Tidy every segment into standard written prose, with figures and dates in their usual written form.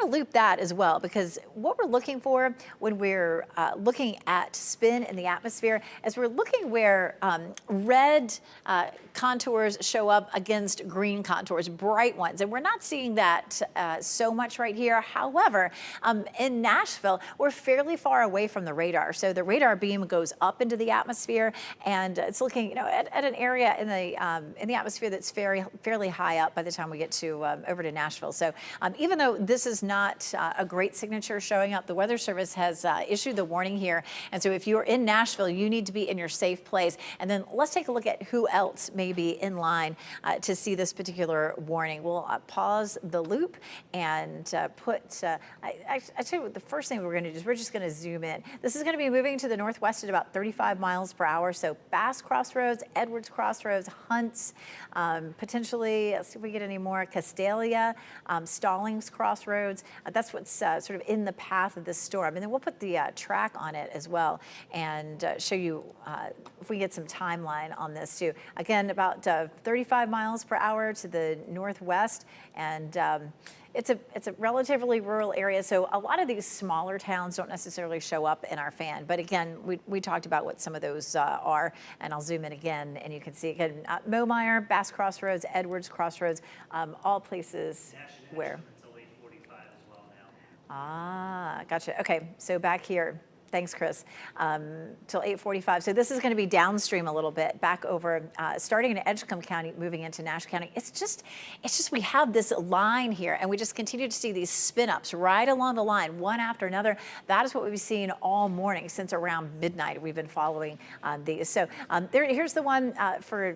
to loop that as well, because what we're looking for when we're looking at spin in the atmosphere is we're looking where red contours show up against green contours, bright ones. And we're not seeing that so much right here. However, in Nashville, we're fairly far away from the radar. So the radar beam goes up into the atmosphere, and it's looking, you know, at an area in the atmosphere that's fairly high up by the time we get to over to Nashville. So even though this is not a great signature showing up, the Weather Service has issued the warning here. And so if you're in Nashville, you need to be in your safe place. And then let's take a look at who else may be in line to see this particular warning. We'll pause the loop and put, I tell you what, the first thing we're going to do is we're just going to zoom in. This is going to be moving to the northwest at about 35 miles per hour. So Bass Crossroads, Edwards Crossroads, Hunts, potentially, let's see if we get any more, Castalia, Stallings Crossroads. That's what's sort of in the path of this storm. And then we'll put the track on it as well and show you if we get some timeline on this too. Again, about 35 miles per hour to the northwest, and it's a relatively rural area, so a lot of these smaller towns don't necessarily show up in our fan. But again, we talked about what some of those are, and I'll zoom in again, and you can see again, Momeyer, Bass Crossroads, Edwards Crossroads, all places where. Ah, gotcha. Okay, so back here. Thanks, Chris. Till 8:45. So this is going to be downstream a little bit, back over, starting in Edgecombe County, moving into Nash County. It's just we have this line here, and we just continue to see these spin-ups right along the line, one after another. That is what we've seen all morning since around midnight. We've been following these. So here's the one for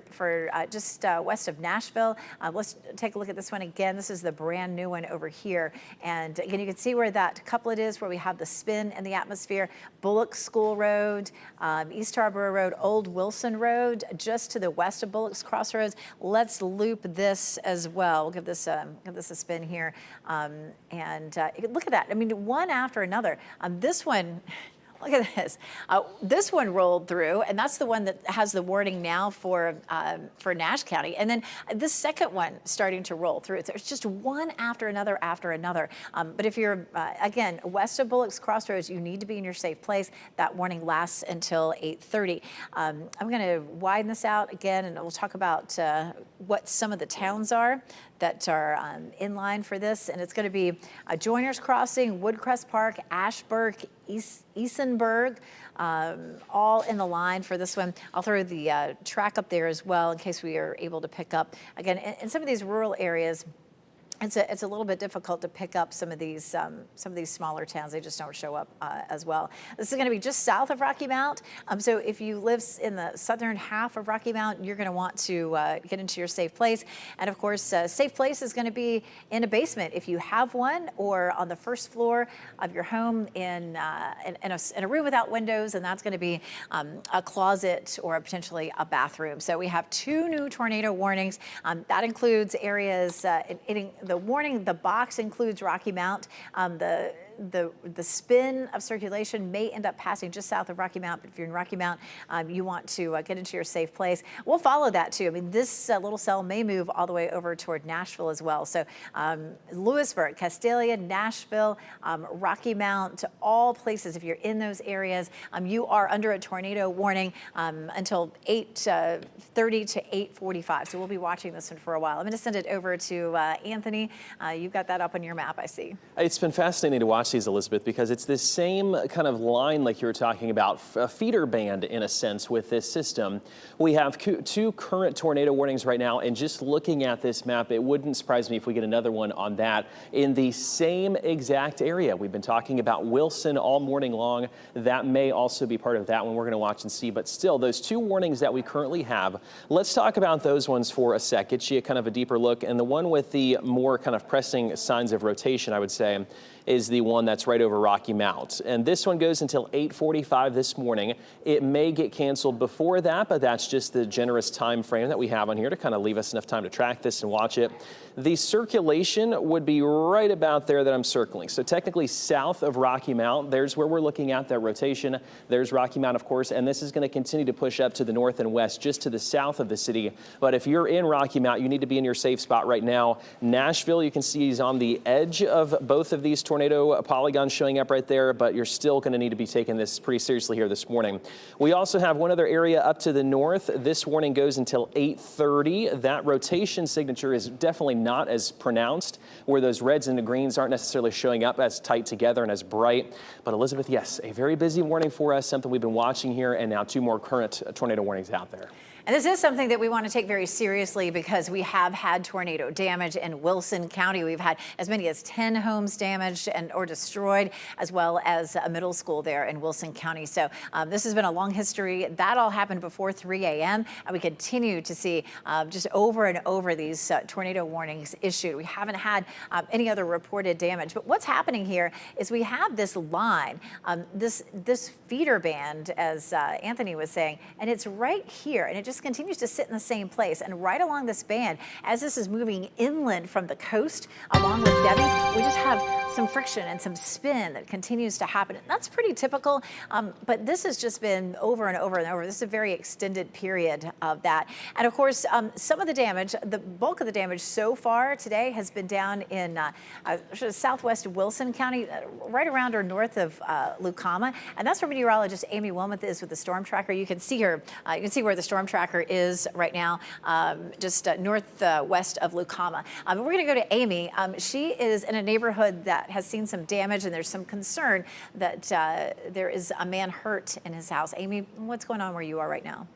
just west of Nashville. Let's take a look at this one again. This is the brand new one over here, and again, you can see where that couplet is, where we have the spin in the atmosphere. Bullock School Road, East Harbor Road, Old Wilson Road, just to the west of Bullock's Crossroads. Let's loop this as well. We'll give this a spin here, and look at that. I mean, one after another. This one. Look at this. This one rolled through, and that's the one that has the warning now for Nash County. And then this second one starting to roll through. It's just one after another after another. But if you're, again, west of Bullock's Crossroads, you need to be in your safe place. That warning lasts until 8:30. I'm going to widen this out again, and we'll talk about what some of the towns are that are in line for this. And it's going to be Joiners Crossing, Woodcrest Park, Ashburg, Easenburg, all in the line for this one. I'll throw the track up there as well in case we are able to pick up. Again, in some of these rural areas, it's a little bit difficult to pick up some of these smaller towns. They just don't show up as well. This is going to be just south of Rocky Mount. So if you live in the southern half of Rocky Mount, you're going to want to get into your safe place. And of course, safe place is going to be in a basement if you have one, or on the first floor of your home in a room without windows, and that's going to be a closet or potentially a bathroom. So we have 2 new tornado warnings. That includes areas the warning, the box includes Rocky Mount. The spin of circulation may end up passing just south of Rocky Mount, but if you're in Rocky Mount, you want to get into your safe place. We'll follow that too. I mean, this little cell may move all the way over toward Nashville as well. So Lewisburg, Castalia, Nashville, Rocky Mount, all places, if you're in those areas, you are under a tornado warning until 8:30 to 8:45. So we'll be watching this one for a while. I'm going to send it over to Anthony. You've got that up on your map, I see. It's been fascinating to watch these, Elizabeth, because it's this same kind of line like you were talking about, a feeder band in a sense with this system. We have 2 current tornado warnings right now, and just looking at this map, it wouldn't surprise me if we get another one on that in the same exact area. We've been talking about Wilson all morning long. That may also be part of that one we're going to watch and see, but still, those 2 warnings that we currently have, let's talk about those ones for a sec, get you kind of a deeper look. And the one with the more kind of pressing signs of rotation, I would say, is the one one that's right over Rocky Mount. And this one goes until 8:45 this morning. It may get canceled before that, but that's just the generous time frame that we have on here to kind of leave us enough time to track this and watch it. The circulation would be right about there that I'm circling. So technically south of Rocky Mount, there's where we're looking at that rotation. There's Rocky Mount, of course, and this is going to continue to push up to the north and west, just to the south of the city. But if you're in Rocky Mount, you need to be in your safe spot right now. Nashville, you can see is on the edge of both of these tornado polygons showing up right there, but you're still going to need to be taking this pretty seriously here this morning. We also have one other area up to the north. This warning goes until 8:30. That rotation signature is definitely not as pronounced, where those reds and the greens aren't necessarily showing up as tight together and as bright. But Elizabeth, yes, a very busy warning for us, something we've been watching here, and now 2 more current tornado warnings out there. And this is something that we want to take very seriously because we have had tornado damage in Wilson County. We've had as many as 10 homes damaged or destroyed, as well as a middle school there in Wilson County. So this has been a long history. That all happened before 3 a.m. And we continue to see just over and over these tornado warnings issued. We haven't had any other reported damage. But what's happening here is we have this line, this feeder band, as Anthony was saying, and it's right here. And it just continues to sit in the same place. And right along this band, as this is moving inland from the coast along with Debby, we just have some friction and some spin that continues to happen. And that's pretty typical, but this has just been over and over and over. This is a very extended period of that. And of course, some of the damage, the bulk of the damage so far today has been down in southwest Wilson County, right around or north of Lucama. And that's where meteorologist Amy Wilmoth is with the storm tracker. You can see her, you can see where the storm tracker is right now, just northwest of Lucama. We're going to go to Amy. She is in a neighborhood that has seen some damage, and there's some concern that there is a man hurt in his house. Amy, what's going on where you are right now?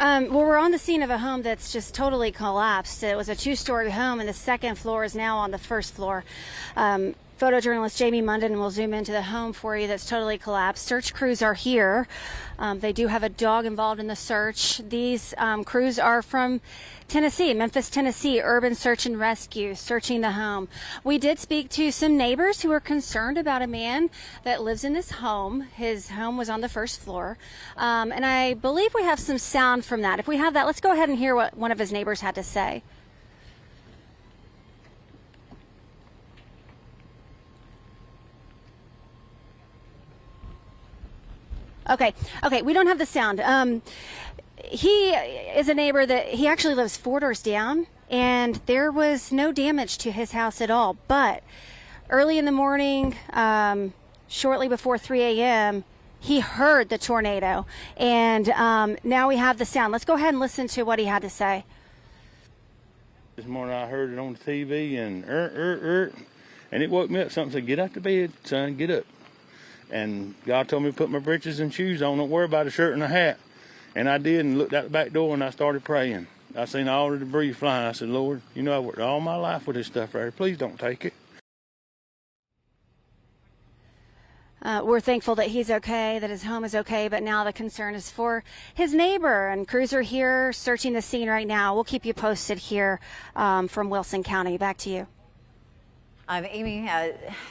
Well, we're on the scene of a home that's just totally collapsed. It was a 2-story home, and the second floor is now on the first floor. Photojournalist Jamie Munden will zoom into the home for you that's totally collapsed. Search crews are here. They do have a dog involved in the search. These crews are from Tennessee, Memphis, Tennessee, Urban Search and Rescue, searching the home. We did speak to some neighbors who are concerned about a man that lives in this home. His home was on the first floor. And I believe we have some sound from that. If we have that, let's go ahead and hear what one of his neighbors had to say. Okay, we don't have the sound. He is a neighbor that he actually lives 4 doors down, and there was no damage to his house at all. But early in the morning, shortly before 3 a.m., he heard the tornado, and now we have the sound. Let's go ahead and listen to what he had to say. This morning I heard it on the TV, and and it woke me up. Something said, "Get out the bed, son, get up." And God told me to put my breeches and shoes on. Don't worry about a shirt and a hat. And I did, and looked out the back door, and I started praying. I seen all the debris flying. I said, "Lord, you know I've worked all my life with this stuff right here. Please don't take it." We're thankful that he's okay, that his home is okay, but now the concern is for his neighbor. And crews are here searching the scene right now. We'll keep you posted here from Wilson County. Back to you. Amy,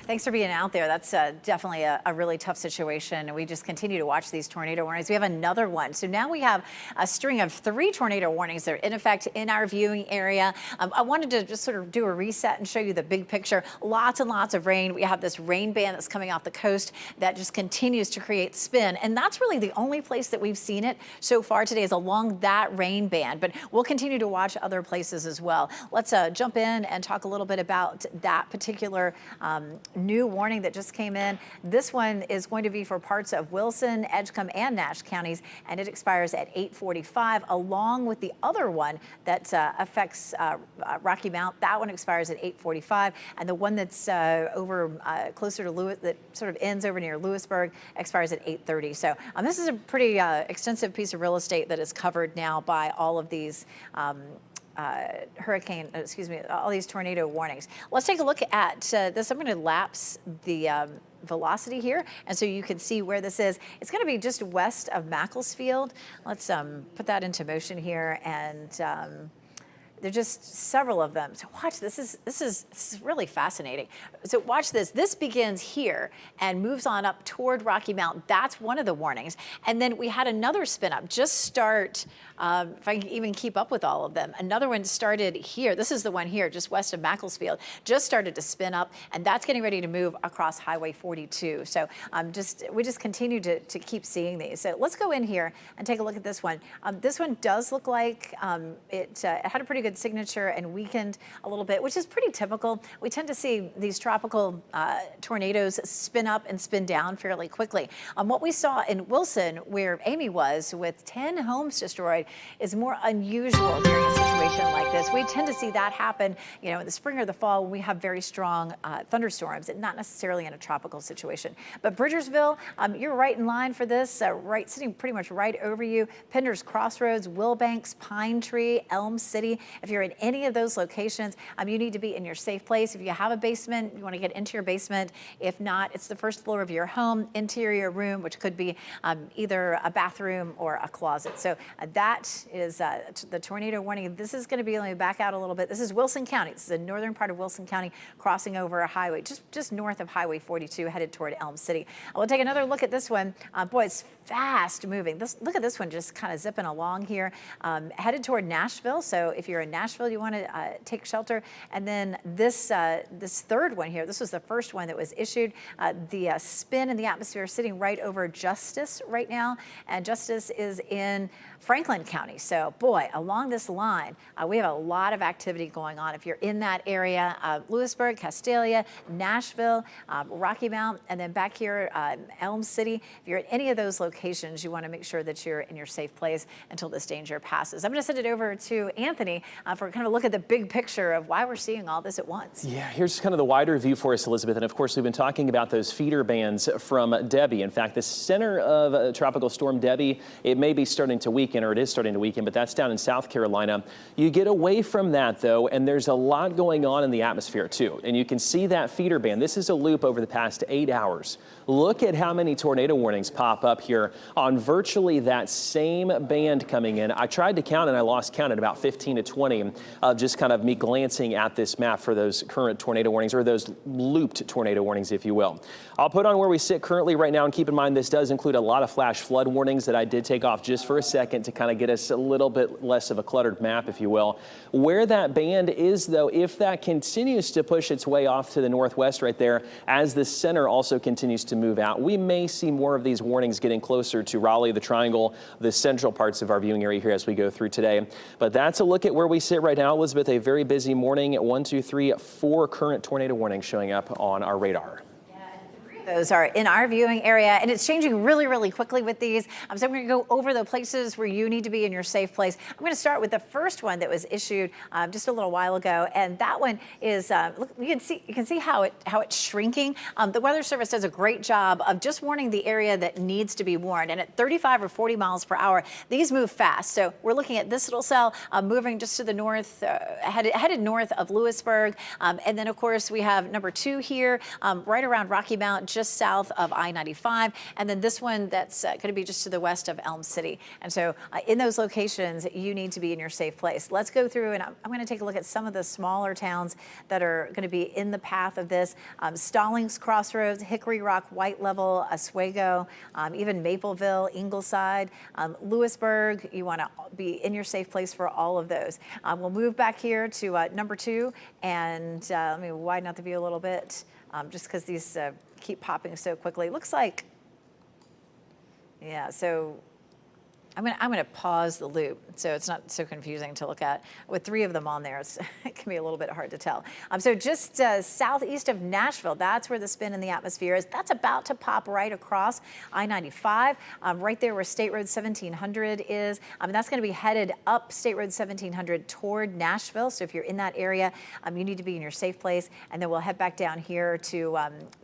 thanks for being out there. That's definitely a really tough situation. We just continue to watch these tornado warnings. We have another one. So now we have a string of 3 tornado warnings that are in effect in our viewing area. I wanted to just sort of do a reset and show you the big picture. Lots and lots of rain. We have this rain band that's coming off the coast that just continues to create spin. And that's really the only place that we've seen it so far today is along that rain band. But we'll continue to watch other places as well. Let's jump in and talk a little bit about that particular new warning that just came in. This one is going to be for parts of Wilson, Edgecombe, and Nash counties, and it expires at 8:45, along with the other one that affects Rocky Mount. That one expires at 8:45, and the one that's over closer to Lewis, that sort of ends over near Lewisburg, expires at 8:30. So this is a pretty extensive piece of real estate that is covered now by all of these all these tornado warnings. Let's take a look at this. I'm going to lapse the velocity here, and so you can see where this is. It's going to be just west of Macclesfield. Let's put that into motion here and There's just several of them. So watch, this is really fascinating. So watch this. This begins here and moves on up toward Rocky Mount. That's one of the warnings. And then we had another spin up just start, if I can even keep up with all of them. Another one started here. This is the one here, just west of Macclesfield, just started to spin up, and that's getting ready to move across Highway 42. So we just continue to keep seeing these. So let's go in here and take a look at this one. This one does look like it had a pretty good signature and weakened a little bit, which is pretty typical. We tend to see these tropical tornadoes spin up and spin down fairly quickly. What we saw in Wilson, where Amy was, with 10 homes destroyed, is more unusual during a situation like this. We tend to see that happen, you know, in the spring or the fall when we have very strong thunderstorms, and not necessarily in a tropical situation. But Bridgersville, you're right in line for this, right, sitting pretty much right over you. Pender's Crossroads, Wilbanks, Pine Tree, Elm City. If you're in any of those locations, you need to be in your safe place. If you have a basement, you want to get into your basement. If not, it's the first floor of your home, interior room, which could be either a bathroom or a closet. So that is the tornado warning. This is going to be, let me back out a little bit. This is Wilson County. This is the northern part of Wilson County, crossing over a highway, just north of Highway 42, headed toward Elm City. We'll take another look at this one. Boy, it's fast moving. Look at this one, just kind of zipping along here, headed toward Nashville. So if you're in Nashville, you want to take shelter. And then this third one here, this was the first one that was issued. The spin in the atmosphere sitting right over Justice right now, and Justice is in Franklin County. So boy, along this line, we have a lot of activity going on. If you're in that area, Lewisburg, Castalia, Nashville, Rocky Mount, and then back here, Elm City. If you're at any of those locations, you want to make sure that you're in your safe place until this danger passes. I'm going to send it over to Anthony for kind of a look at the big picture of why we're seeing all this at once. Yeah, here's kind of the wider view for us, Elizabeth. And of course, we've been talking about those feeder bands from Debby. In fact, the center of Tropical Storm Debby, it may be starting to weaken, or it is starting to weaken, but that's down in South Carolina. You get away from that, though, and there's a lot going on in the atmosphere, too. And you can see that feeder band. This is a loop over the past 8 hours. Look at how many tornado warnings pop up here on virtually that same band coming in. I tried to count, and I lost count at about 15 to 20 of just kind of me glancing at this map for those current tornado warnings, or those looped tornado warnings, if you will. I'll put on where we sit currently right now, and keep in mind this does include a lot of flash flood warnings that I did take off just for a second to kind of get us a little bit less of a cluttered map, if you will. Where that band is, though, if that continues to push its way off to the northwest right there, as the center also continues to move out, we may see more of these warnings getting closer to Raleigh, the Triangle, the central parts of our viewing area here as we go through today. But that's a look at where we sit right now, Elizabeth. A very busy morning. 1, 2, 3, 4 current tornado warnings showing up on our radar. Those are in our viewing area, and it's changing really, really quickly with these. So I'm going to go over the places where you need to be in your safe place. I'm going to start with the first one that was issued just a little while ago, and that one is look, you can see how it's shrinking. The Weather Service does a great job of just warning the area that needs to be warned, and at 35 or 40 miles per hour, these move fast. So we're looking at this little cell moving just to the north, headed north of Lewisburg, and then of course we have number 2 here, right around Rocky Mount, just south of I-95, and then this one that's going to be just to the west of Elm City. And so in those locations, you need to be in your safe place. Let's go through, and I'm going to take a look at some of the smaller towns that are going to be in the path of this. Stallings Crossroads, Hickory Rock, White Level, Oswego, even Mapleville, Ingleside, Lewisburg. You want to be in your safe place for all of those. We'll move back here to number 2, and let me widen out the view a little bit, just because these keep popping so quickly. Looks like, yeah, so I'm going to pause the loop so it's not so confusing to look at. With 3 of them on there, it can be a little bit hard to tell. So just southeast of Nashville, that's where the spin in the atmosphere is. That's about to pop right across I-95, right there where State Road 1700 is. That's going to be headed up State Road 1700 toward Nashville. So if you're in that area, you need to be in your safe place. And then we'll head back down here to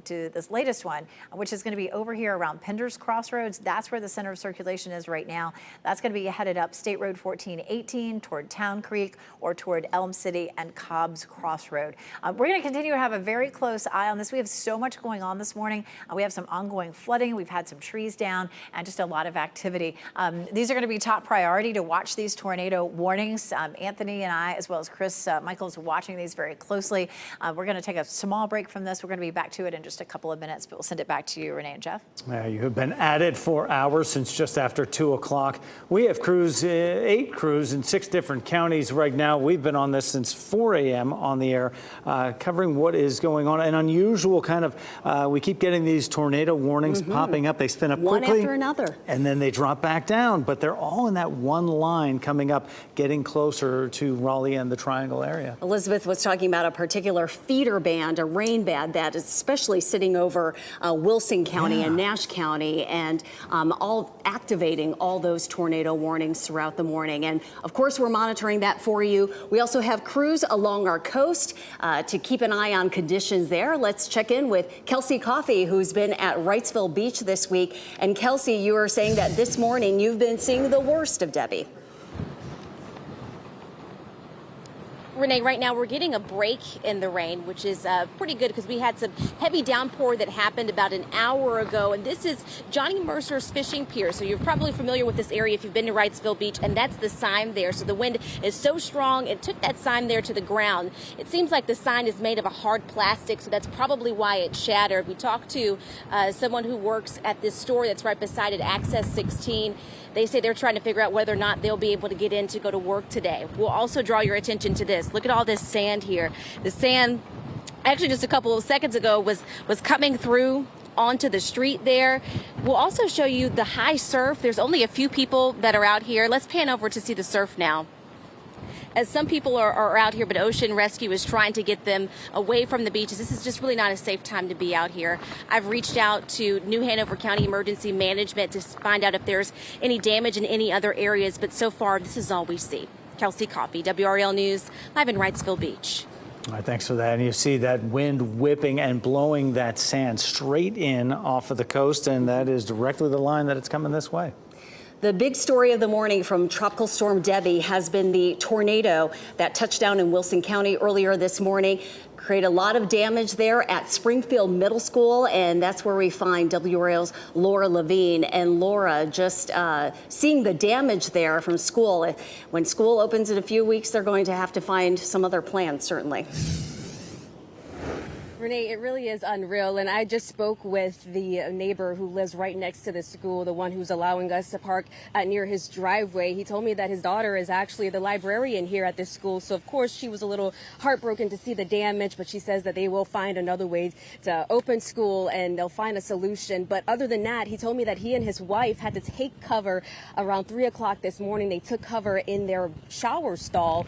this latest one, which is going to be over here around Pender's Crossroads. That's where the center of circulation is right now. That's going to be headed up State Road 1418 toward Town Creek or toward Elm City and Cobb's Crossroad. We're going to continue to have a very close eye on this. We have so much going on this morning. We have some ongoing flooding. We've had some trees down and just a lot of activity. These are going to be top priority to watch these tornado warnings. Anthony and I, as well as Chris Michaels, watching these very closely. We're going to take a small break from this. We're going to be back to it in just a couple of minutes, but we'll send it back to you, Renee and Jeff. You have been at it for hours since just after 2 o'clock. We have crews, 8 crews in 6 different counties right now. We've been on this since 4 a.m. on the air, covering what is going on. An unusual kind of, we keep getting these tornado warnings popping up. They spin up quickly. One after another. And then they drop back down. But they're all in that one line coming up, getting closer to Raleigh and the Triangle area. Elizabeth was talking about a particular feeder band, a rain band that is especially sitting over Wilson County and Nash County, and all activating all those tornado warnings throughout the morning. And of course, we're monitoring that for you. We also have crews along our coast to keep an eye on conditions there. Let's check in with Kelsey Coffey, who's been at Wrightsville Beach this week. And Kelsey, you were saying that this morning you've been seeing the worst of Debby. Renee, right now we're getting a break in the rain, which is pretty good because we had some heavy downpour that happened about an hour ago. And this is Johnny Mercer's Fishing Pier. So you're probably familiar with this area if you've been to Wrightsville Beach, and that's the sign there. So the wind is so strong, it took that sign there to the ground. It seems like the sign is made of a hard plastic, so that's probably why it shattered. We talked to someone who works at this store that's right beside it, Access 16. They say they're trying to figure out whether or not they'll be able to get in to go to work today. We'll also draw your attention to this. Look at all this sand here. The sand, actually just a couple of seconds ago, was coming through onto the street there. We'll also show you the high surf. There's only a few people that are out here. Let's pan over to see the surf now. As some people are out here, but Ocean Rescue is trying to get them away from the beaches. This is just really not a safe time to be out here. I've reached out to New Hanover County Emergency Management to find out if there's any damage in any other areas, but so far this is all we see. Kelsey Coffey, WRAL News, live in Wrightsville Beach. All right, thanks for that. And you see that wind whipping and blowing that sand straight in off of the coast, and that is directly the line that it's coming this way. The big story of the morning from Tropical Storm Debby has been the tornado that touched down in Wilson County earlier this morning. Create a lot of damage there at Springfield Middle School, and that's where we find WRAL's Laura Levine. And Laura, just seeing the damage there from school. When school opens in a few weeks, they're going to have to find some other plans, certainly. Renee, it really is unreal. And I just spoke with the neighbor who lives right next to the school, the one who's allowing us to park near his driveway. He told me that his daughter is actually the librarian here at this school. So, of course, she was a little heartbroken to see the damage, but she says that they will find another way to open school and they'll find a solution. But other than that, he told me that he and his wife had to take cover around 3 o'clock this morning. They took cover in their shower stall.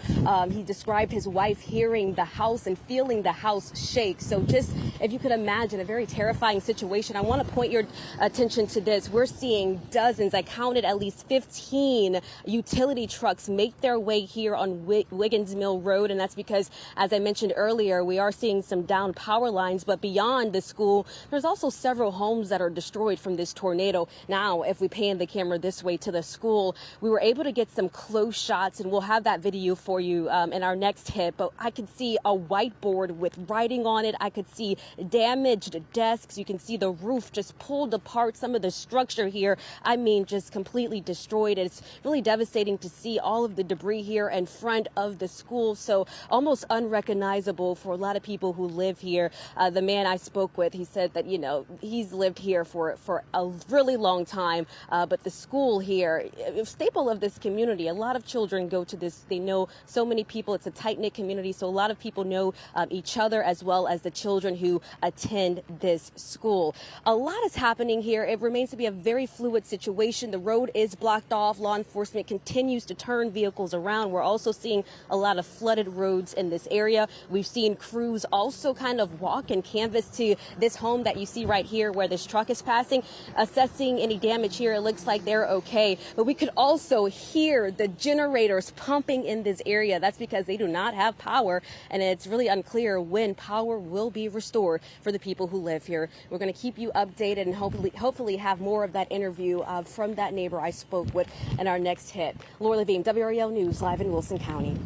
He described his wife hearing the house and feeling the house shake. So just, if you could imagine, a very terrifying situation. I want to point your attention to this. We're seeing dozens, I counted at least 15 utility trucks make their way here on Wiggins Mill Road. And that's because, as I mentioned earlier, we are seeing some down power lines. But beyond the school, there's also several homes that are destroyed from this tornado. Now, if we pan the camera this way to the school, we were able to get some close shots, and we'll have that video for you in our next hit. But I could see a whiteboard with writing on it. I could see damaged desks. You can see the roof just pulled apart. Some of the structure here, I mean, just completely destroyed. It's really devastating to see all of the debris here in front of the school. So almost unrecognizable for a lot of people who live here. The man I spoke with, he said that, you know, he's lived here for a really long time. But the school here, a staple of this community, a lot of children go to this. They know so many people. It's a tight-knit community. So a lot of people know each other as well as the children who attend this school. A lot is happening here. It remains to be a very fluid situation. The road is blocked off. Law enforcement continues to turn vehicles around. We're also seeing a lot of flooded roads in this area. We've seen crews also kind of walk and canvass to this home that you see right here where this truck is passing, assessing any damage here. It looks like they're okay. But we could also hear the generators pumping in this area. That's because they do not have power, and it's really unclear when power will be restored for the people who live here. We're going to keep you updated and hopefully have more of that interview from that neighbor I spoke with in our next hit. Laura Levine, WRAL News, live in Wilson County.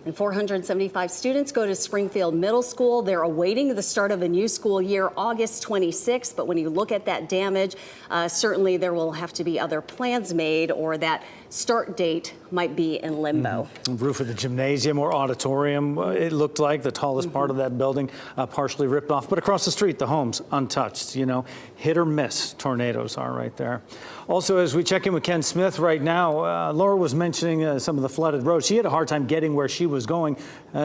And 475 students go to Springfield Middle School. They're awaiting the start of a new school year, August 26th. But when you look at that damage, certainly there will have to be other plans made, or that start date might be in limbo. Roof of the gymnasium or auditorium, it looked like the tallest part of that building partially ripped off. But across the street, the homes untouched. You know, hit or miss tornadoes are right there. Also, as we check in with Ken Smith right now, Laura was mentioning some of the flooded roads. She had a hard time getting where she was going,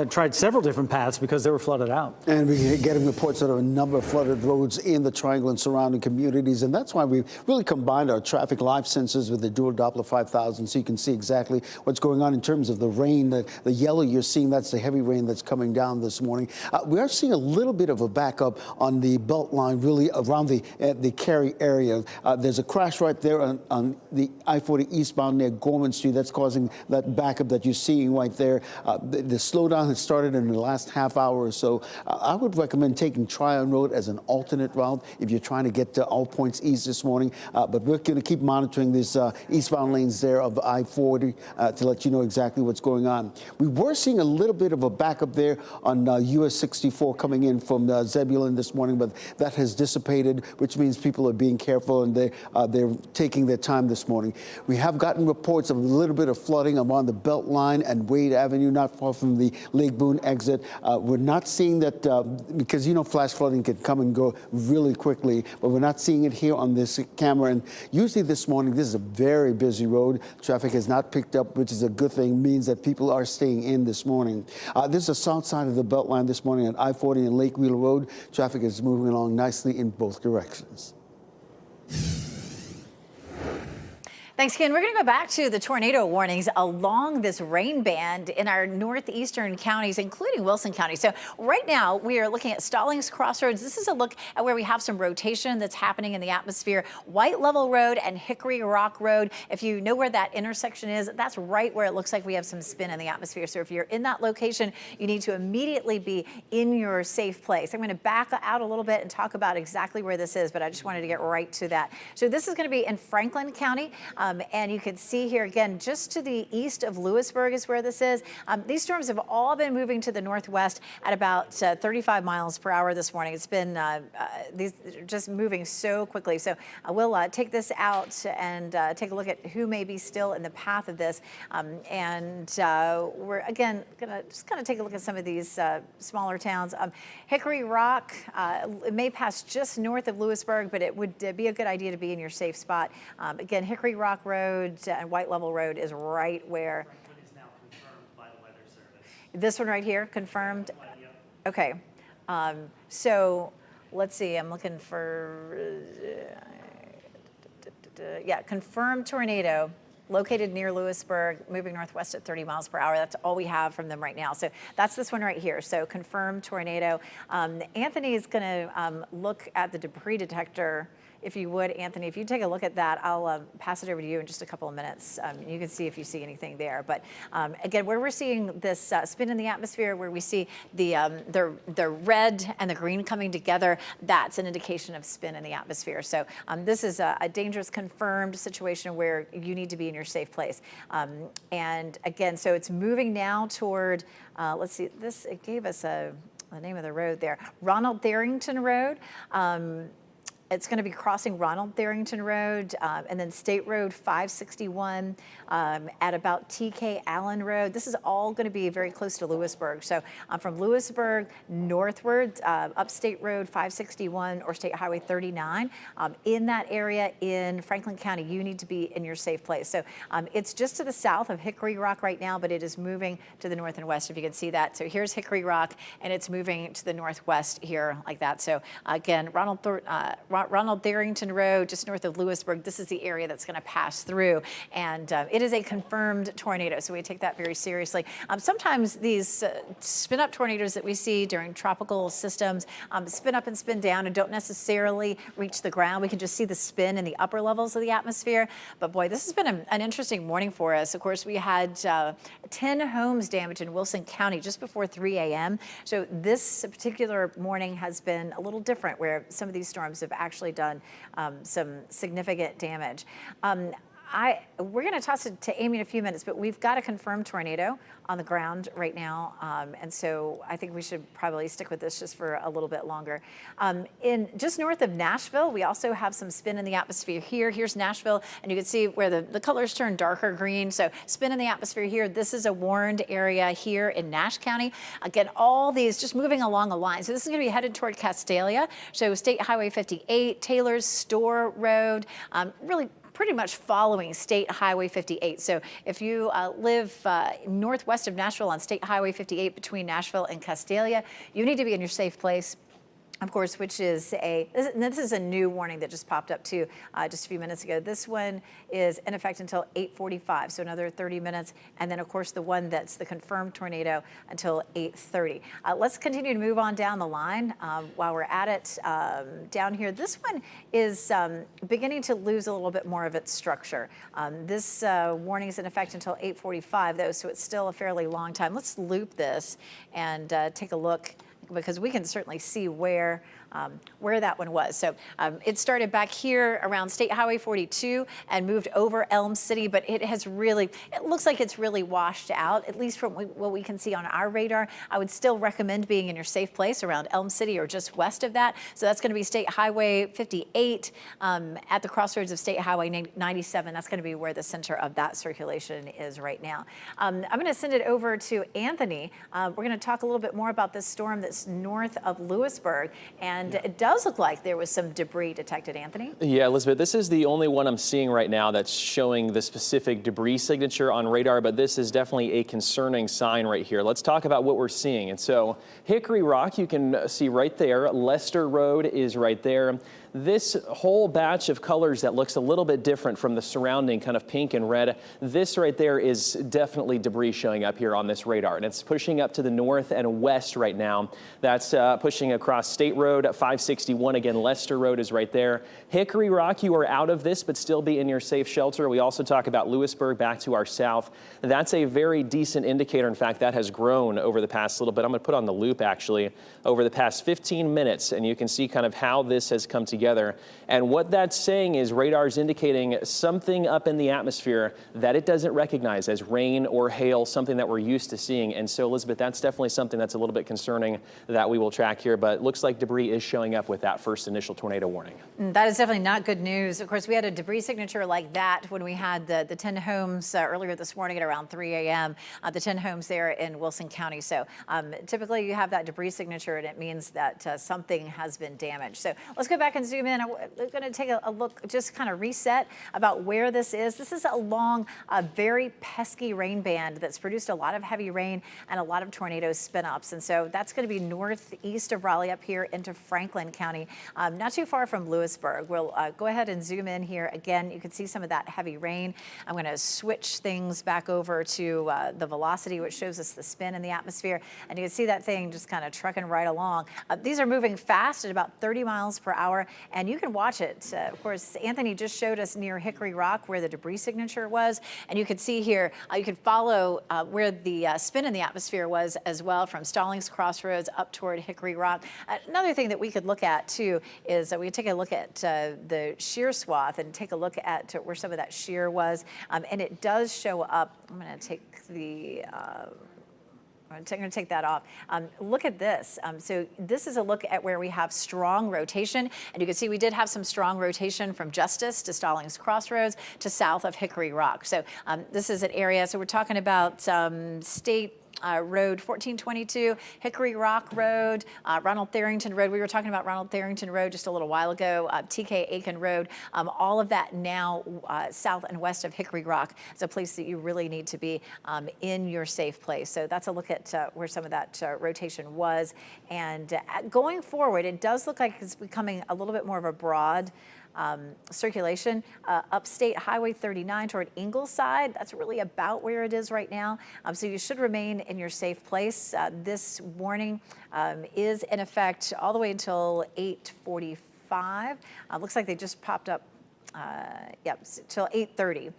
tried several different paths because they were flooded out. And we're getting reports of a number of flooded roads in the Triangle and surrounding communities. And that's why we've really combined our traffic live sensors with the dual Doppler 5000 so you can see exactly what's going on in terms of the rain. The yellow you're seeing, that's the heavy rain that's coming down this morning. We are seeing a little bit of a backup on the belt line, really around the Cary area. There's a crash right there on the I-40 eastbound near Gorman Street. That's causing that backup that you're seeing right there. The slowdown has started in the last half hour or so. I would recommend taking Tryon Road as an alternate route if you're trying to get to all points east this morning. But we're going to keep monitoring these eastbound lanes there of I-40 to let you know exactly what's going on. We were seeing a little bit of a backup there on US 64 coming in from Zebulon this morning, but that has dissipated, which means people are being careful and they're taking their time this morning. We have gotten reports of a little bit of flooding along the Belt Line and Wade Avenue, not far from the Lake Boone exit. We're not seeing that because, you know, flash flooding can come and go really quickly, but we're not seeing it here on this camera. And usually this morning, this is a very busy road. Traffic has not picked up, which is a good thing, means that people are staying in this morning. This is the south side of the Beltline this morning at I-40 and Lake Wheeler Road. Traffic is moving along nicely in both directions. Thanks, Ken. We're going to go back to the tornado warnings along this rain band in our northeastern counties, including Wilson County. So right now we are looking at Stallings Crossroads. This is a look at where we have some rotation that's happening in the atmosphere. White Level Road and Hickory Rock Road. If you know where that intersection is, that's right where it looks like we have some spin in the atmosphere. So if you're in that location, you need to immediately be in your safe place. I'm going to back out a little bit and talk about exactly where this is, but I just wanted to get right to that. So this is going to be in Franklin County. And you can see here again, just to the east of Lewisburg is where this is. These storms have all been moving to the northwest at about 35 miles per hour this morning. It's been these just moving so quickly. So we'll take this out and take a look at who may be still in the path of this. We're again gonna just kind of take a look at some of these smaller towns. Hickory Rock, it may pass just north of Lewisburg, but it would be a good idea to be in your safe spot. Again, Hickory Rock Road and White Level Road is right where. Is now confirmed by the Weather Service. This one right here, confirmed? Okay. So let's see, I'm looking for, yeah, confirmed tornado located near Lewisburg, moving northwest at 30 miles per hour. That's all we have from them right now. So that's this one right here. So confirmed tornado. Anthony is going to look at the debris detector. If you would, Anthony, if you take a look at that, I'll pass it over to you in just a couple of minutes. You can see if you see anything there. But again, where we're seeing this spin in the atmosphere, where we see the red and the green coming together, that's an indication of spin in the atmosphere. So this is a dangerous confirmed situation where you need to be in your safe place. And again, so it's moving now toward, let's see, it gave us the name of the road there, Ronald Tharrington Road. It's going to be crossing Ronald Tharrington Road and then State Road 561 at about TK Allen Road. This is all going to be very close to Lewisburg. So from Lewisburg northward, up State Road 561 or State Highway 39, in that area in Franklin County, you need to be in your safe place. So it's just to the south of Hickory Rock right now, but it is moving to the north and west, if you can see that. So here's Hickory Rock, and it's moving to the northwest here like that. So again, Ronald Ronald Darrington Road, just north of Lewisburg. This is the area that's going to pass through, and it is a confirmed tornado, so we take that very seriously. Sometimes these spin-up tornadoes that we see during tropical systems spin up and spin down and don't necessarily reach the ground. We can just see the spin in the upper levels of the atmosphere. But boy, this has been an interesting morning for us. Of course, we had 10 homes damaged in Wilson County just before 3 a.m. So this particular morning has been a little different, where some of these storms have actually done some significant damage. We're going to toss it to Amy in a few minutes, but we've got a confirmed tornado on the ground right now, and so I think we should probably stick with this just for a little bit longer. In just north of Nashville, we also have some spin in the atmosphere here. Here's Nashville, and you can see where the colors turn darker green. So spin in the atmosphere here. This is a warned area here in Nash County. Again, all these just moving along a line. So this is going to be headed toward Castalia. So State Highway 58, Taylor's Store Road, really pretty much following State Highway 58. So if you live northwest of Nashville on State Highway 58 between Nashville and Castalia, you need to be in your safe place. Of course, which is this is a new warning that just popped up too just a few minutes ago. This one is in effect until 8:45, so another 30 minutes. And then, of course, the one that's the confirmed tornado until 8:30. Let's continue to move on down the line while we're at it. Down here, this one is beginning to lose a little bit more of its structure. This warning is in effect until 8:45, though, so it's still a fairly long time. Let's loop this and take a look, because we can certainly see where that one was. So it started back here around State Highway 42 and moved over Elm City, but it looks like it's really washed out, at least from what we can see on our radar. I would still recommend being in your safe place around Elm City or just west of that. So that's going to be State Highway 58 at the crossroads of State Highway 97. That's going to be where the center of that circulation is right now. I'm going to send it over to Anthony. We're going to talk a little bit more about this storm that's north of Lewisburg, and it does look like there was some debris detected, Anthony. Yeah, Elizabeth, this is the only one I'm seeing right now that's showing the specific debris signature on radar, but this is definitely a concerning sign right here. Let's talk about what we're seeing. And so Hickory Rock, you can see right there. Lester Road is right there. This whole batch of colors that looks a little bit different from the surrounding kind of pink and red, this right there is definitely debris showing up here on this radar, and it's pushing up to the north and west right now. That's pushing across State Road 561. Again, Lester Road is right there. Hickory Rock, you are out of this, but still be in your safe shelter. We also talk about Lewisburg back to our south. That's a very decent indicator. In fact, that has grown over the past little bit. I'm going to put on the loop actually over the past 15 minutes, and you can see kind of how this has come together. And what that's saying is radar's indicating something up in the atmosphere that it doesn't recognize as rain or hail, something that we're used to seeing. And so, Elizabeth, that's definitely something that's a little bit concerning that we will track here. But it looks like debris is showing up with that first initial tornado warning. That is definitely not good news. Of course, we had a debris signature like that when we had the 10 homes earlier this morning at around 3 a.m., the 10 homes there in Wilson County. So typically you have that debris signature, and it means that something has been damaged. So let's go back and zoom in. We're going to take a look, just kind of reset about where this is. This is along a very pesky rain band that's produced a lot of heavy rain and a lot of tornado spin-ups. And so that's going to be northeast of Raleigh up here into Franklin County, not too far from Lewisburg. We'll go ahead and zoom in here. Again, you can see some of that heavy rain. I'm going to switch things back over to the velocity, which shows us the spin in the atmosphere. And you can see that thing just kind of trucking right along. These are moving fast at about 30 miles per hour. And you can watch it. Of course, Anthony just showed us near Hickory Rock where the debris signature was. And you can see here, you can follow where the spin in the atmosphere was as well, from Stallings Crossroads up toward Hickory Rock. Another thing that we could look at too is we could take a look at the shear swath and take a look at where some of that shear was. And it does show up. I'm going to take the I'm going to take that off. Look at this. So this is a look at where we have strong rotation. And you can see we did have some strong rotation from Justice to Stallings Crossroads to south of Hickory Rock. So this is an area. So we're talking about State Road 1422, Hickory Rock Road, Ronald Tharrington Road. We were talking about Ronald Tharrington Road just a little while ago, TK Aiken Road. All of that now south and west of Hickory Rock is a place that you really need to be in your safe place. So that's a look at where some of that rotation was. And going forward, it does look like it's becoming a little bit more of a broad circulation. Upstate Highway 39 toward Ingleside, that's really about where it is right now. So you should remain in your safe place. This warning is in effect all the way until 8:45. Looks like they just popped up till 8:30.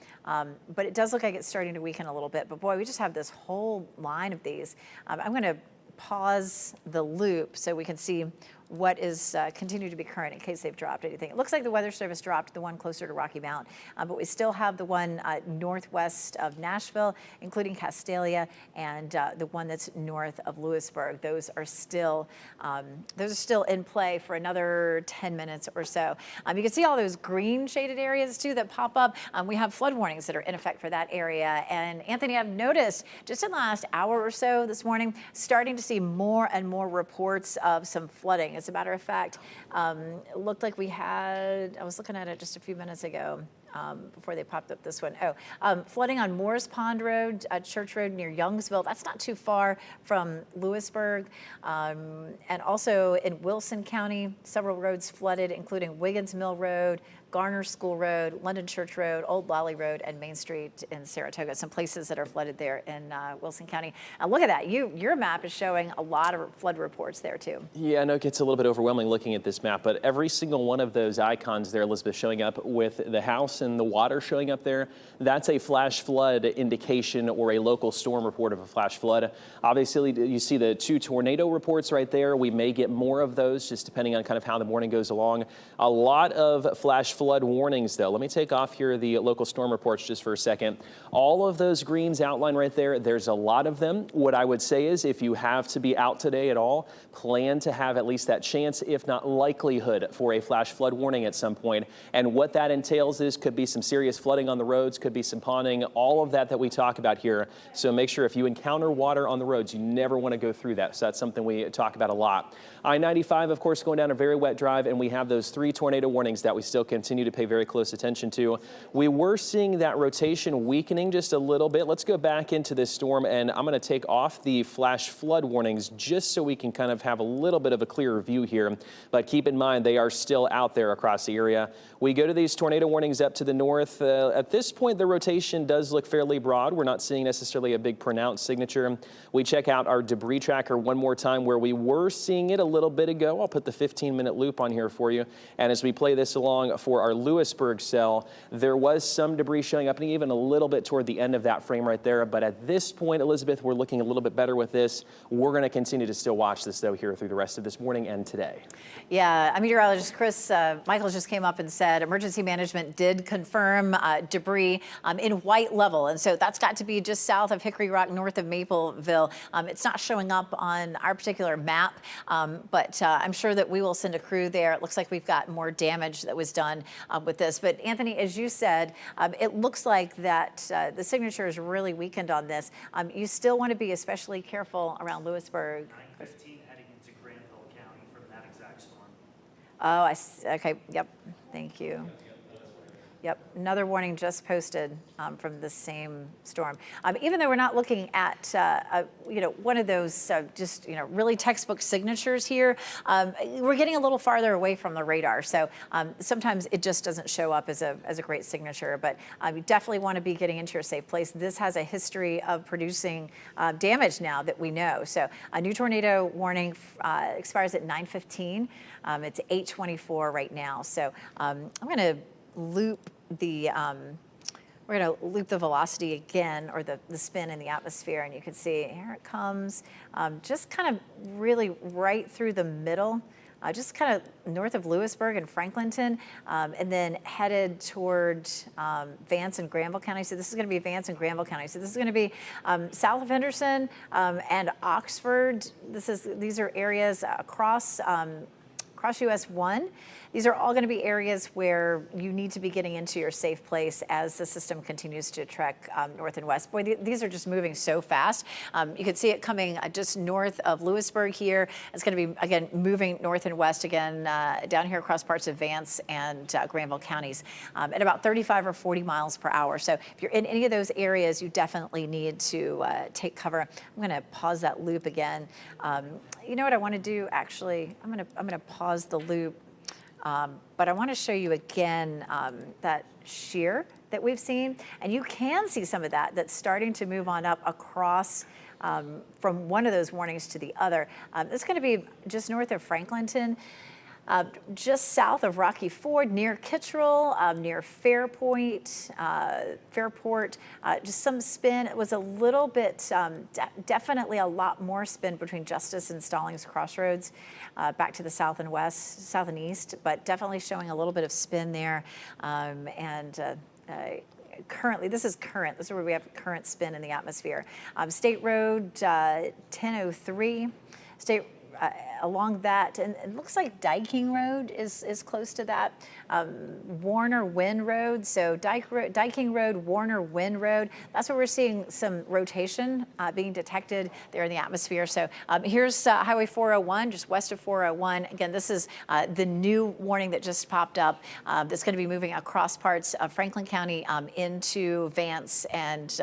But it does look like it's starting to weaken a little bit. But boy, we just have this whole line of these. I'm going to pause the loop so we can see what is continued to be current in case they've dropped anything. It looks like the Weather Service dropped the one closer to Rocky Mount, but we still have the one northwest of Nashville, including Castalia, and the one that's north of Lewisburg. Those are still in play for another 10 minutes or so. You can see all those green shaded areas too that pop up. We have flood warnings that are in effect for that area. And Anthony, I've noticed just in the last hour or so this morning, starting to see more and more reports of some flooding. As a matter of fact, it looked like we had, I was looking at it just a few minutes ago before they popped up this one. Flooding on Moores Pond Road, Church Road near Youngsville. That's not too far from Lewisburg. And also in Wilson County, several roads flooded, including Wiggins Mill Road, Garner School Road, London Church Road, Old Lolly Road, and Main Street in Saratoga. Some places that are flooded there in Wilson County. Look at that. Your map is showing a lot of flood reports there too. Yeah, I know it gets a little bit overwhelming looking at this map, but every single one of those icons there, Elizabeth, showing up with the house and the water showing up there, that's a flash flood indication or a local storm report of a flash flood. Obviously, you see the 2 tornado reports right there. We may get more of those just depending on kind of how the morning goes along. A lot of flash flood warnings, though. Let me take off here the local storm reports just for a second. All of those greens outlined right there, there's a lot of them. What I would say is if you have to be out today at all, plan to have at least that chance, if not likelihood, for a flash flood warning at some point. And what that entails is could be some serious flooding on the roads, could be some ponding, all of that we talk about here. So make sure if you encounter water on the roads, you never want to go through that. So that's something we talk about a lot. I-95, of course, going down a very wet drive, and we have those 3 tornado warnings that we still continue to pay very close attention to. We were seeing that rotation weakening just a little bit. Let's go back into this storm, and I'm going to take off the flash flood warnings just so we can kind of have a little bit of a clearer view here. But keep in mind, they are still out there across the area. We go to these tornado warnings up to the north. At this point, the rotation does look fairly broad. We're not seeing necessarily a big pronounced signature. We check out our debris tracker one more time where we were seeing it a little bit ago. I'll put the 15-minute loop on here for you. And as we play this along for our Lewisburg cell, there was some debris showing up and even a little bit toward the end of that frame right there. But at this point, Elizabeth, we're looking a little bit better with this. We're going to continue to still watch this, though, here through the rest of this morning and today. Yeah, meteorologist Chris Michaels just came up and said emergency management did confirm debris in white level. And so that's got to be just south of Hickory Rock, north of Mapleville. It's not showing up on our particular map, but I'm sure that we will send a crew there. It looks like we've got more damage that was done with this. But Anthony, as you said, it looks like that the signature is really weakened on this. You still want to be especially careful around Lewisburg. 9:15 heading into Granville County from that exact storm. Oh, okay. Yep. Thank you. Yep, another warning just posted from the same storm. Even though we're not looking at, one of those really textbook signatures here, we're getting a little farther away from the radar. So sometimes it just doesn't show up as a great signature. But you definitely want to be getting into your safe place. This has a history of producing damage now that we know. So a new tornado warning expires at 9:15. It's 8:24 right now. So I'm going to loop the we're going to loop the velocity again, or the spin in the atmosphere, and you can see here it comes, just kind of really right through the middle, just kind of north of Lewisburg and Franklinton, and then headed toward Vance and Granville County. So this is going to be Vance and Granville County. So this is going to be south of Henderson and Oxford. These are areas across across US 1. These are all going to be areas where you need to be getting into your safe place as the system continues to trek north and west. Boy, these are just moving so fast. You can see it coming just north of Lewisburg here. It's going to be, again, moving north and west again down here across parts of Vance and Granville counties at about 35 or 40 miles per hour. So if you're in any of those areas, you definitely need to take cover. I'm going to pause that loop again. You know what I want to do? Actually, I'm going to pause the loop. But I want to show you again that shear that we've seen. And you can see some of that that's starting to move on up across from one of those warnings to the other. It's going to be just north of Franklinton, just south of Rocky Ford, near Kittrell, near Fairport, just some spin. It was a little bit, definitely a lot more spin between Justice and Stallings Crossroads, back to the south and west, south and east, but definitely showing a little bit of spin there. Currently, this is current. This is where we have current spin in the atmosphere. State Road 1003, along that, and it looks like Dyking Road is close to that. Warner Wynn Road, so Dyking Road, Warner Wynn Road. That's where we're seeing some rotation being detected there in the atmosphere. So here's Highway 401, just west of 401. Again, this is the new warning that just popped up. That's going to be moving across parts of Franklin County into Vance and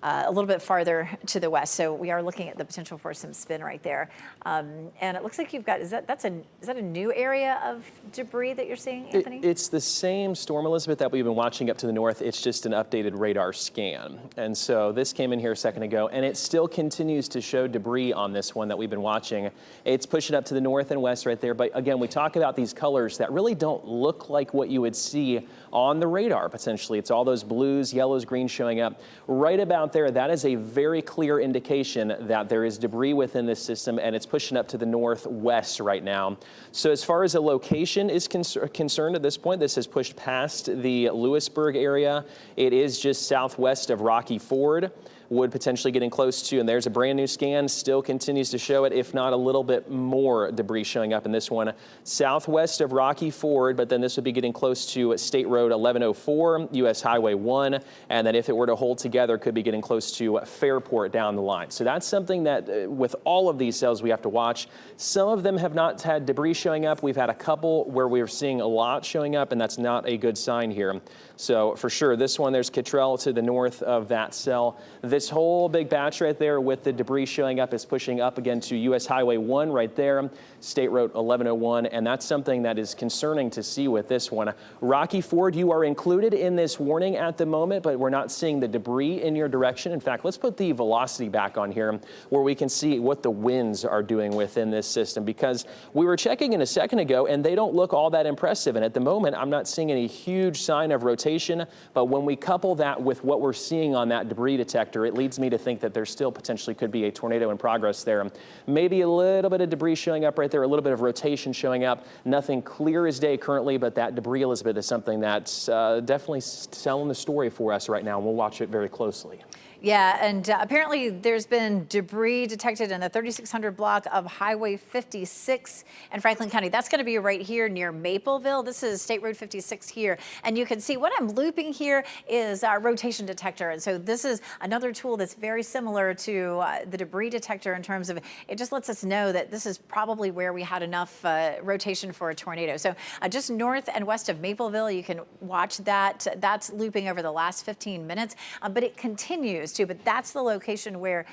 a little bit farther to the west. So we are looking at the potential for some spin right there. And it looks like you've got, is that a new area of debris that you're seeing, Anthony? It's the same storm, Elizabeth, that we've been watching up to the north. It's just an updated radar scan. And so this came in here a second ago, and it still continues to show debris on this one that we've been watching. It's pushing up to the north and west right there. But again, we talk about these colors that really don't look like what you would see on the radar, potentially. It's all those blues, yellows, greens showing up right about there. That is a very clear indication that there is debris within this system, and it's pushing up to the northwest right now. So as far as a location is concerned at this point, this has pushed past the Lewisburg area. It is just southwest of Rocky Ford. Would potentially getting close to, and there's a brand new scan, still continues to show it, if not a little bit more debris showing up in this one. Southwest of Rocky Ford, but then this would be getting close to State Road 1104, US Highway 1, and then if it were to hold together, could be getting close to Fairport down the line. So that's something that with all of these cells we have to watch. Some of them have not had debris showing up. We've had a couple where we're seeing a lot showing up, and that's not a good sign here. So for sure, this one, there's Kittrell to the north of that cell. This whole big batch right there with the debris showing up is pushing up again to US Highway 1 right there, State Road 1101, and that's something that is concerning to see with this one. Rocky Ford, you are included in this warning at the moment, but we're not seeing the debris in your direction. In fact, let's put the velocity back on here where we can see what the winds are doing within this system, because we were checking in a second ago and they don't look all that impressive. And at the moment, I'm not seeing any huge sign of rotation, but when we couple that with what we're seeing on that debris detector, it leads me to think that there still potentially could be a tornado in progress there. Maybe a little bit of debris showing up right there, a little bit of rotation showing up. Nothing clear as day currently, but that debris, Elizabeth, is something that's definitely telling the story for us right now, and we'll watch it very closely. Yeah, and apparently there's been debris detected in the 3600 block of Highway 56 in Franklin County. That's going to be right here near Mapleville. This is State Road 56 here. And you can see what I'm looping here is our rotation detector. And so this is another tool that's very similar to the debris detector in terms of it just lets us know that this is probably where we had enough rotation for a tornado. So just north and west of Mapleville, you can watch that. That's looping over the last 15 minutes, but it continues to, but that's the location where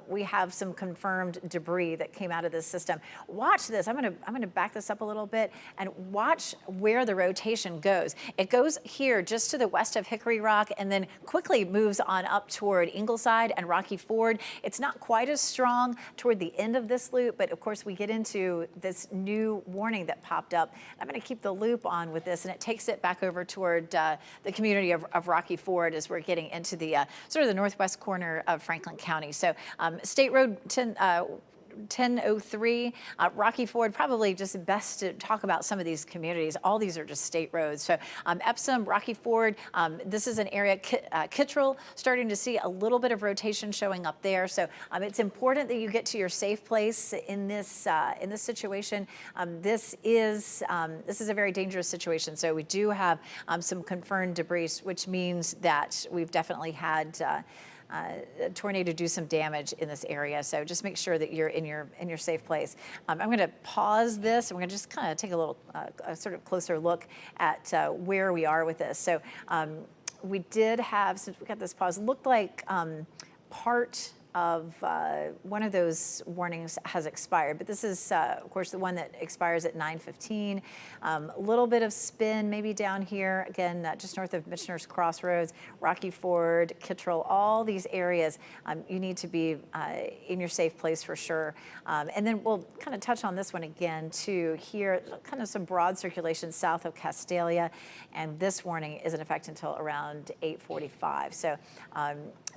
we have some confirmed debris that came out of this system. Watch this. I'm gonna back this up a little bit and watch where the rotation goes. It goes here just to the west of Hickory Rock and then quickly moves on up toward Ingleside and Rocky Ford. It's not quite as strong toward the end of this loop, but of course we get into this new warning that popped up. I'm gonna keep the loop on with this, and it takes it back over toward the community of Rocky Ford as we're getting into the sort of the northwest corner of Franklin County. So State Road 10:03, Rocky Ford, probably just best to talk about some of these communities. All these are just state roads. So Epsom, Rocky Ford, this is an area, Kittrell, starting to see a little bit of rotation showing up there. So it's important that you get to your safe place in this situation. This is a very dangerous situation. So we do have some confirmed debris, which means that we've definitely had a tornado do some damage in this area. So just make sure that you're in your safe place. I'm going to pause this, and we're going to just kind of take a little a sort of closer look at where we are with this. So we did have, since we got this pause, looked like part of one of those warnings has expired, but this is of course the one that expires at 9:15. A little bit of spin maybe down here again, just north of Michener's Crossroads, Rocky Ford, Kittrell, all these areas. You need to be in your safe place for sure. And then we'll kind of touch on this one again too. Here, kind of some broad circulation south of Castalia, and this warning is in effect until around 8:45. So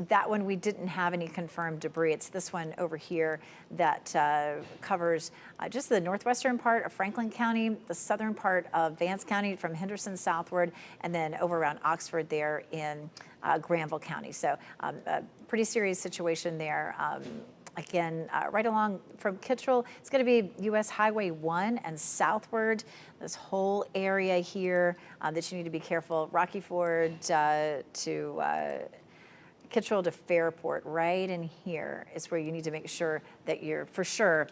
that one we didn't have any confirmed debris. It's this one over here that covers just the northwestern part of Franklin County, the southern part of Vance County from Henderson southward, and then over around Oxford there in Granville County. So a pretty serious situation there. Again, right along from Kittrell, it's going to be U.S. Highway 1 and southward, this whole area here that you need to be careful. Rocky Ford to Kittrell to Fairport, right in here is where you need to make sure that you're for sure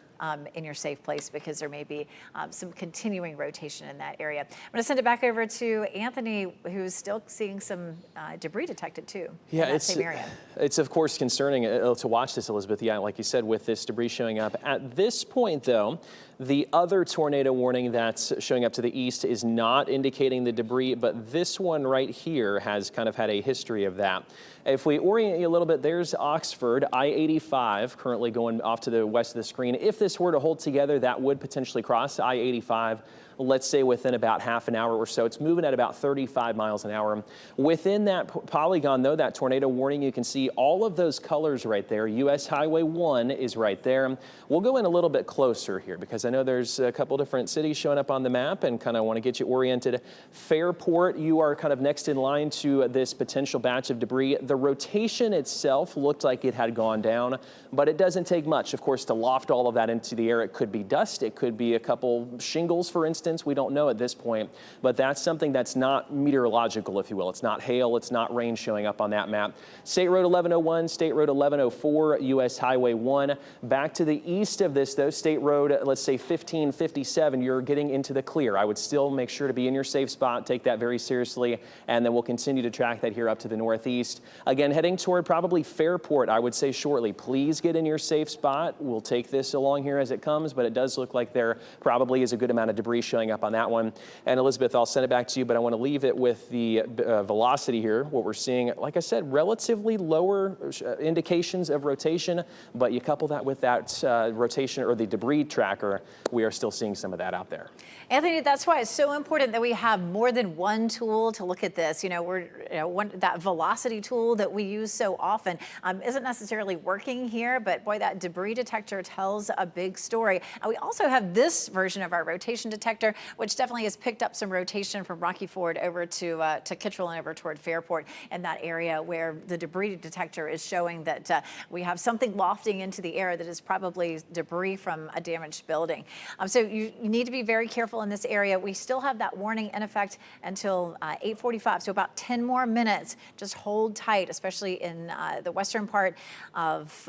in your safe place, because there may be some continuing rotation in that area. I'm going to send it back over to Anthony, who's still seeing some debris detected too. Yeah, in that same area. It's of course concerning to watch this, Elizabeth. Yeah, like you said, with this debris showing up. At this point, though, the other tornado warning that's showing up to the east is not indicating the debris, but this one right here has kind of had a history of that. If we orient you a little bit, there's Oxford, I-85, currently going off to the west of the screen. If this were to hold together, that would potentially cross I-85, let's say within about half an hour or so. It's moving at about 35 miles an hour. Within that polygon, though, that tornado warning, you can see all of those colors right there. U.S. Highway 1 is right there. We'll go in a little bit closer here because I know there's a couple different cities showing up on the map and kind of want to get you oriented. Fairport, you are kind of next in line to this potential batch of debris. The rotation itself looked like it had gone down, but it doesn't take much, of course, to loft all of that into the air. It could be dust. It could be a couple shingles, for instance. We don't know at this point, but that's something that's not meteorological, if you will. It's not hail. It's not rain showing up on that map. State Road 1101, State Road 1104, U.S. Highway 1. Back to the east of this, though, State Road, let's say 1557, you're getting into the clear. I would still make sure to be in your safe spot. Take that very seriously, and then we'll continue to track that here up to the northeast. Again, heading toward probably Fairport, I would say shortly. Please get in your safe spot. We'll take this along here as it comes, but it does look like there probably is a good amount of debris showing up on that one. And Elizabeth, I'll send it back to you, but I want to leave it with the velocity here. What we're seeing, like I said, relatively lower indications of rotation, but you couple that with that rotation or the debris tracker, we are still seeing some of that out there. Anthony, that's why it's so important that we have more than one tool to look at this. That velocity tool that we use so often isn't necessarily working here, but boy, that debris detector tells a big story. And we also have this version of our rotation detector, which definitely has picked up some rotation from Rocky Ford over to Kittrell and over toward Fairport, in that area where the debris detector is showing that we have something lofting into the air that is probably debris from a damaged building. So you need to be very careful in this area. We still have that warning in effect until 8:45, so about 10 more minutes. Just hold tight, especially in the western part of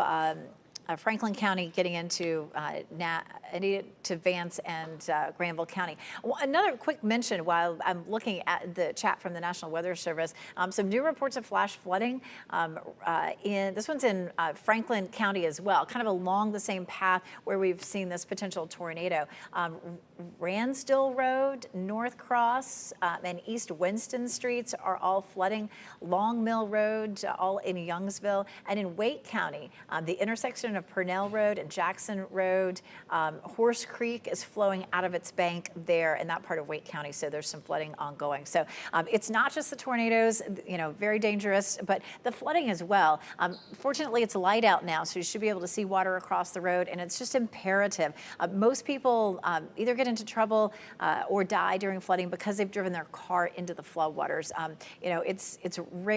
Franklin County, getting into Vance and Granville County. Another quick mention while I'm looking at the chat from the National Weather Service, some new reports of flash flooding. This one's in Franklin County as well, kind of along the same path where we've seen this potential tornado. Ransdell Road, North Cross, and East Winston streets are all flooding. Long Mill Road, all in Youngsville, and in Wake County, the intersection section of Purnell Road and Jackson Road. Horse Creek is flowing out of its bank there in that part of Wake County, so there's some flooding ongoing. So it's not just the tornadoes, you know, very dangerous, but the flooding as well. Fortunately, it's light out now, so you should be able to see water across the road, and it's just imperative. Most people either get into trouble or die during flooding because they've driven their car into the floodwaters. You know, it's rare.